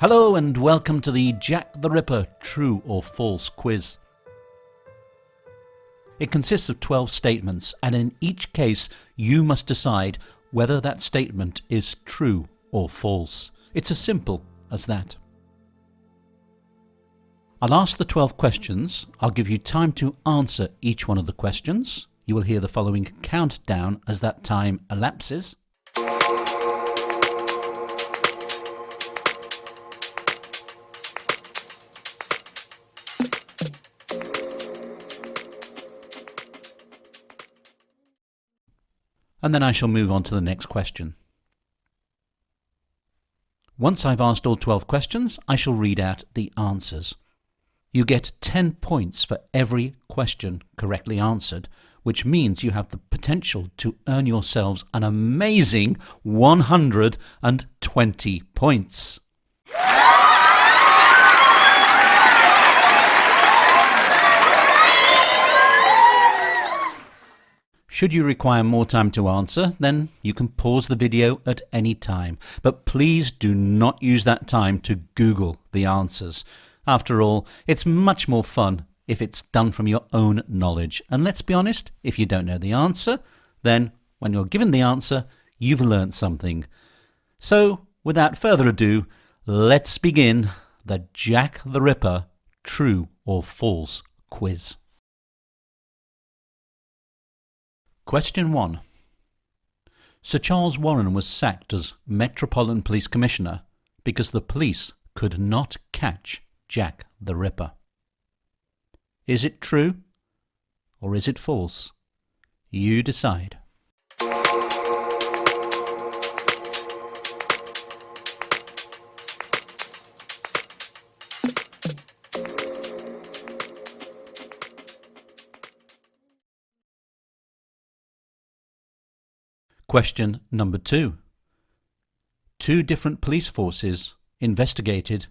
Hello and welcome to the Jack the Ripper True or False quiz. It consists of 12 statements, and in each case you must decide whether that statement is true or false. It's as simple as that. I'll ask the 12 questions. I'll give you time to answer each one of the questions. You will hear the following countdown as that time elapses. And then I shall move on to the next question. Once I've asked all 12 questions, I shall read out the answers. You get 10 points for every question correctly answered, which means you have the potential to earn yourselves an amazing 120 points. Should you require more time to answer, then you can pause the video at any time. But please do not use that time to Google the answers. After all, it's much more fun if it's done from your own knowledge. And let's be honest, if you don't know the answer, then when you're given the answer, you've learned something. So, without further ado, let's begin the Jack the Ripper True or False quiz. Question 1. Sir Charles Warren was sacked as Metropolitan Police Commissioner because the police could not catch Jack the Ripper. Is it true or is it false? You decide. Question number 2. Two different police forces investigated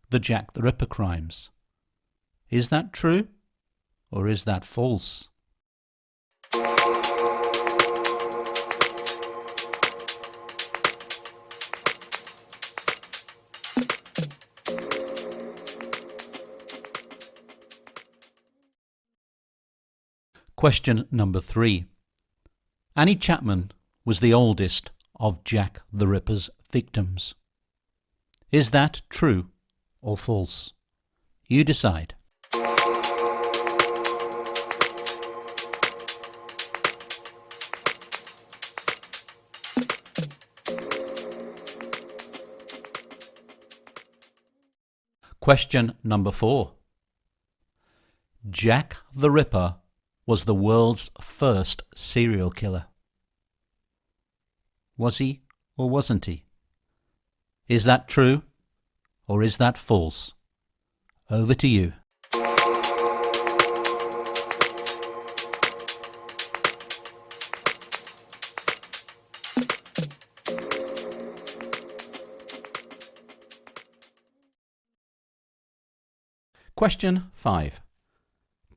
the Jack the Ripper crimes. Is that true or is that false? Question number 3. Annie Chapman was the oldest of Jack the Ripper's victims. Is that true or false? You decide. Question number 4. Jack the Ripper was the world's first serial killer. Was he or wasn't he? Is that true or is that false? Over to you. Question 5.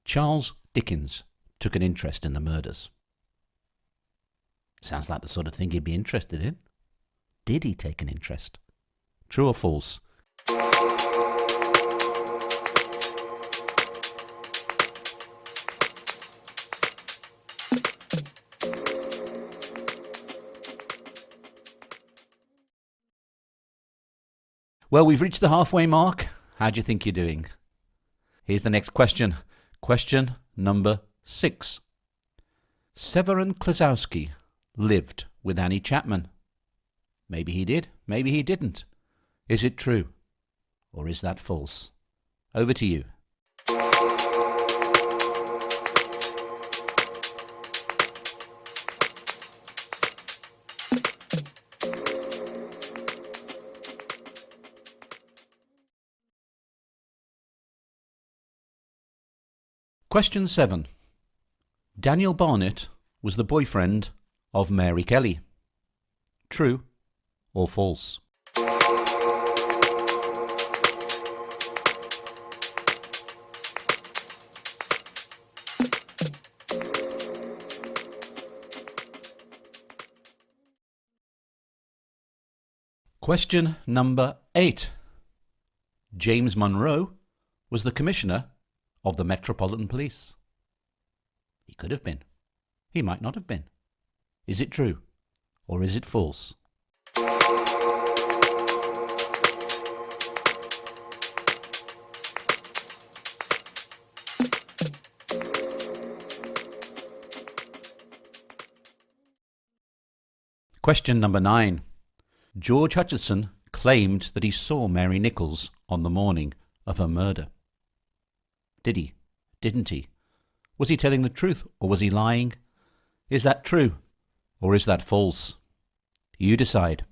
Charles Dickens took an interest in the murders. Sounds like the sort of thing he'd be interested in. Did he take an interest? True or false? Well, we've reached the halfway mark. How do you think you're doing? Here's the next question. Question number 6. Severin Klosowski lived with Annie Chapman. Maybe he did, maybe he didn't. Is it true or is that false? Over to you. Question 7. Daniel Barnett was the boyfriend of Mary Kelly. True or false? Question number 8. James Monroe was the Commissioner of the Metropolitan Police? He could have been. He might not have been. Is it true or is it false? Question number 9. George Hutchinson claimed that he saw Mary Nichols on the morning of her murder. Did he? Didn't he? Was he telling the truth or was he lying? Is that true or is that false? You decide.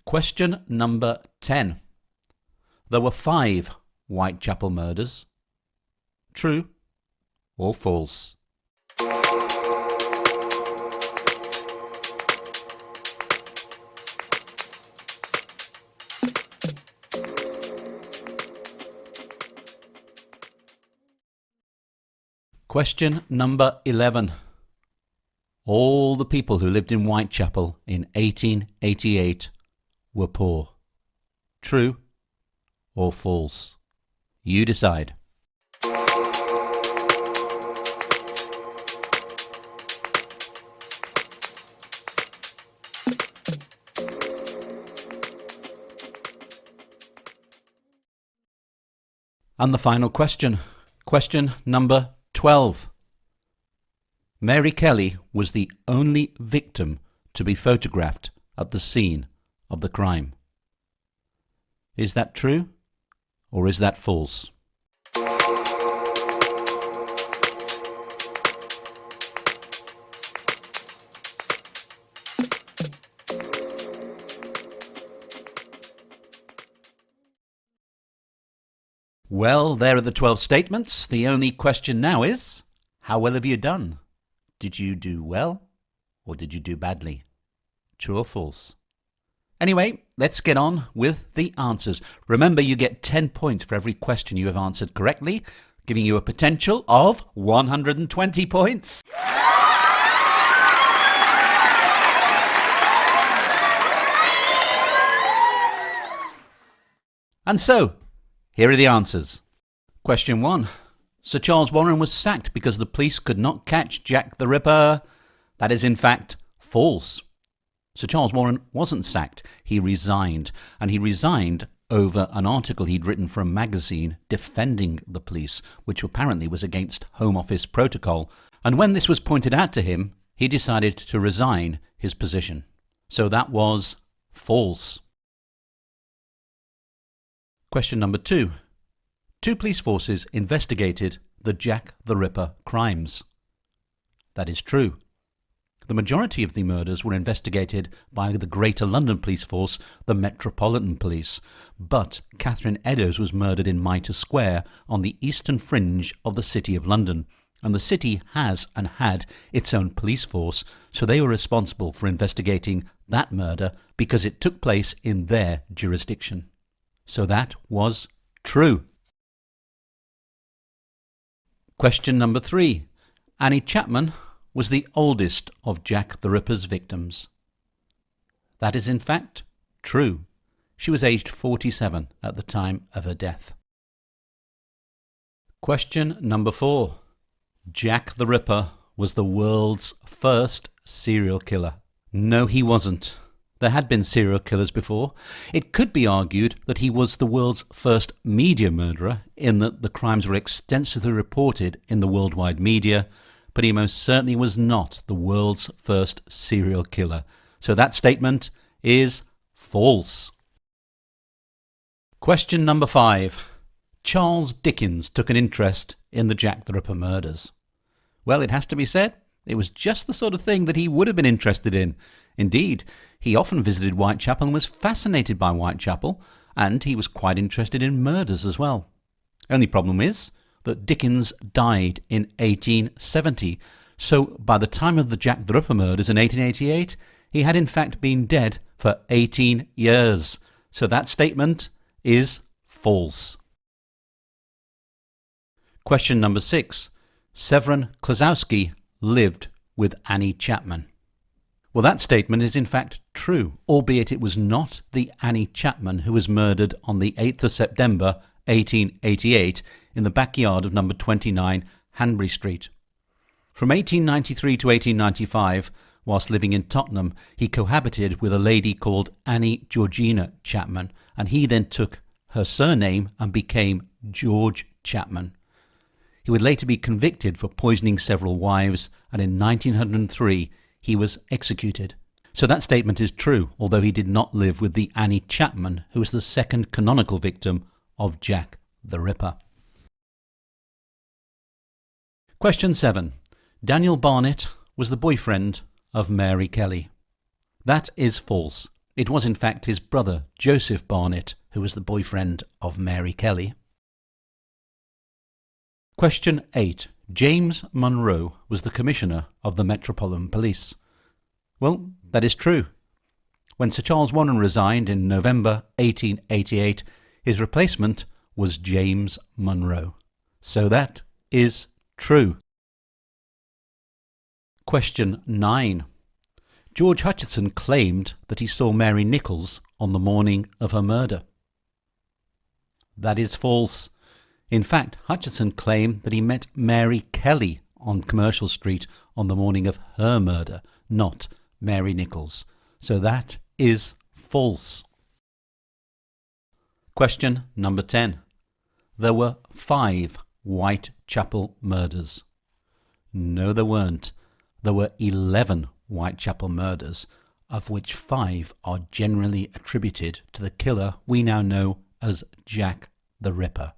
Question number 10. There were 5 Whitechapel murders. True or false? Question number 11. All the people who lived in Whitechapel in 1888 were poor. True or false? You decide. And the final question. Question number 12. Mary Kelly was the only victim to be photographed at the scene of the crime. Is that true or is that false? Well, there are the 12 statements. The only question now is, how well have you done? Did you do well or did you do badly? True or false? Anyway, let's get on with the answers. Remember, you get 10 points for every question you have answered correctly, giving you a potential of 120 points. And so, here are the answers. Question 1. Sir Charles Warren was sacked because the police could not catch Jack the Ripper. That is in fact false. Sir Charles Warren wasn't sacked, he resigned, and he resigned over an article he'd written for a magazine defending the police, which apparently was against Home Office protocol, and when this was pointed out to him, he decided to resign his position. So that was false. Question number 2. 2 police forces investigated the Jack the Ripper crimes. That is true. The majority of the murders were investigated by the Greater London Police Force, the Metropolitan Police, but Catherine Eddowes was murdered in Mitre Square on the eastern fringe of the City of London, and the city has and had its own police force, so they were responsible for investigating that murder because it took place in their jurisdiction. So that was true. Question number 3. Annie Chapman was the oldest of Jack the Ripper's victims. That is in fact true. She was aged 47 at the time of her death. Question number 4. Jack the Ripper was the world's first serial killer. No, he wasn't. There had been serial killers before. It could be argued that he was the world's first media murderer, in that the crimes were extensively reported in the worldwide media, but he most certainly was not the world's first serial killer. So that statement is false. Question number 5. Charles Dickens took an interest in the Jack the Ripper murders. Well, it has to be said, it was just the sort of thing that he would have been interested in. Indeed, he often visited Whitechapel and was fascinated by Whitechapel, and he was quite interested in murders as well. Only problem is that Dickens died in 1870, so by the time of the Jack the Ripper murders in 1888, he had in fact been dead for 18 years. So that statement is false. Question number 6. Severin Klosowski lived with Annie Chapman. Well, that statement is in fact true, albeit it was not the Annie Chapman who was murdered on the 8th of September 1888 in the backyard of number 29 Hanbury Street. From 1893 to 1895, whilst living in Tottenham, he cohabited with a lady called Annie Georgina Chapman, and he then took her surname and became George Chapman. He would later be convicted for poisoning several wives, and in 1903 he was executed. So that statement is true, although he did not live with the Annie Chapman, who was the second canonical victim of Jack the Ripper. Question 7. Daniel Barnett was the boyfriend of Mary Kelly. That is false. It was in fact his brother, Joseph Barnett, who was the boyfriend of Mary Kelly. Question 8. James Monroe was the Commissioner of the Metropolitan Police. Well, that is true. When Sir Charles Warren resigned in November 1888, his replacement was James Monroe. So that is true. Question 9. George Hutchinson claimed that he saw Mary Nichols on the morning of her murder. That is false. In fact, Hutchinson claimed that he met Mary Kelly on Commercial Street on the morning of her murder, not Mary Nichols. So that is false. Question number 10. There were 5 Whitechapel murders. No, there weren't. There were 11 Whitechapel murders, of which 5 are generally attributed to the killer we now know as Jack the Ripper.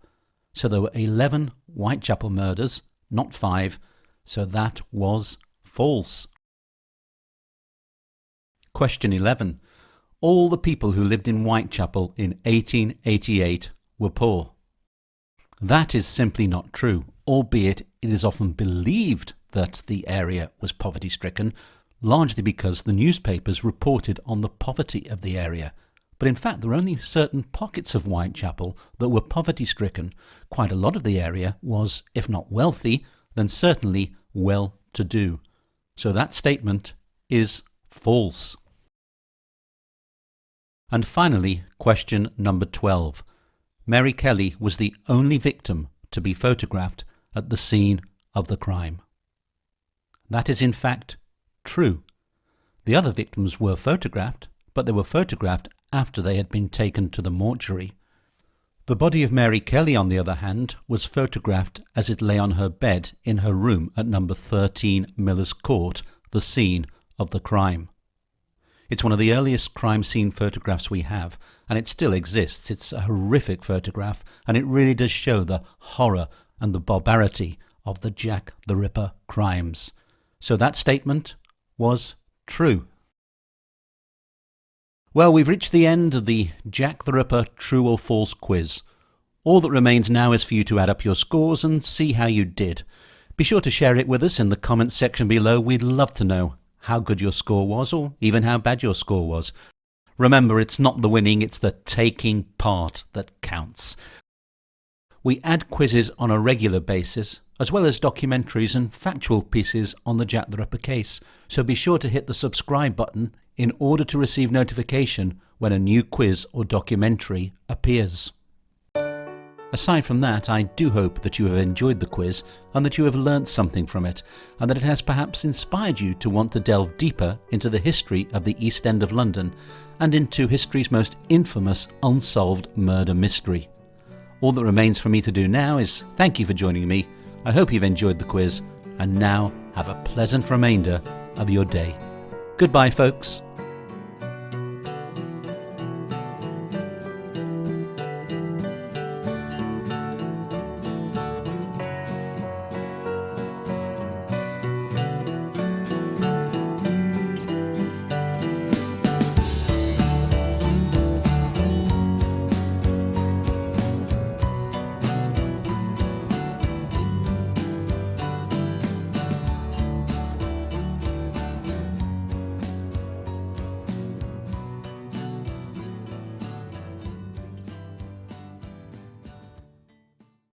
So there were 11 Whitechapel murders, not 5, so that was false. Question 11. All the people who lived in Whitechapel in 1888 were poor. That is simply not true, albeit it is often believed that the area was poverty-stricken, largely because the newspapers reported on the poverty of the area. But in fact, there were only certain pockets of Whitechapel that were poverty-stricken. Quite a lot of the area was, if not wealthy, then certainly well-to-do. So that statement is false. And finally, question number 12. Mary Kelly was the only victim to be photographed at the scene of the crime. That is in fact true. The other victims were photographed, but they were photographed after they had been taken to the mortuary. The body of Mary Kelly, on the other hand, was photographed as it lay on her bed in her room at number 13 Miller's Court, the scene of the crime. It's one of the earliest crime scene photographs we have, and it still exists. It's a horrific photograph, and it really does show the horror and the barbarity of the Jack the Ripper crimes. So that statement was true. Well, we've reached the end of the Jack the Ripper true or false quiz. All that remains now is for you to add up your scores and see how you did. Be sure to share it with us in the comments section below. We'd love to know how good your score was, or even how bad your score was. Remember, it's not the winning, it's the taking part that counts. We add quizzes on a regular basis, as well as documentaries and factual pieces on the Jack the Ripper case, so be sure to hit the subscribe button in order to receive notification when a new quiz or documentary appears. Aside from that, I do hope that you have enjoyed the quiz and that you have learnt something from it, and that it has perhaps inspired you to want to delve deeper into the history of the East End of London and into history's most infamous unsolved murder mystery. All that remains for me to do now is thank you for joining me. I hope you've enjoyed the quiz, and now have a pleasant remainder of your day. Goodbye, folks.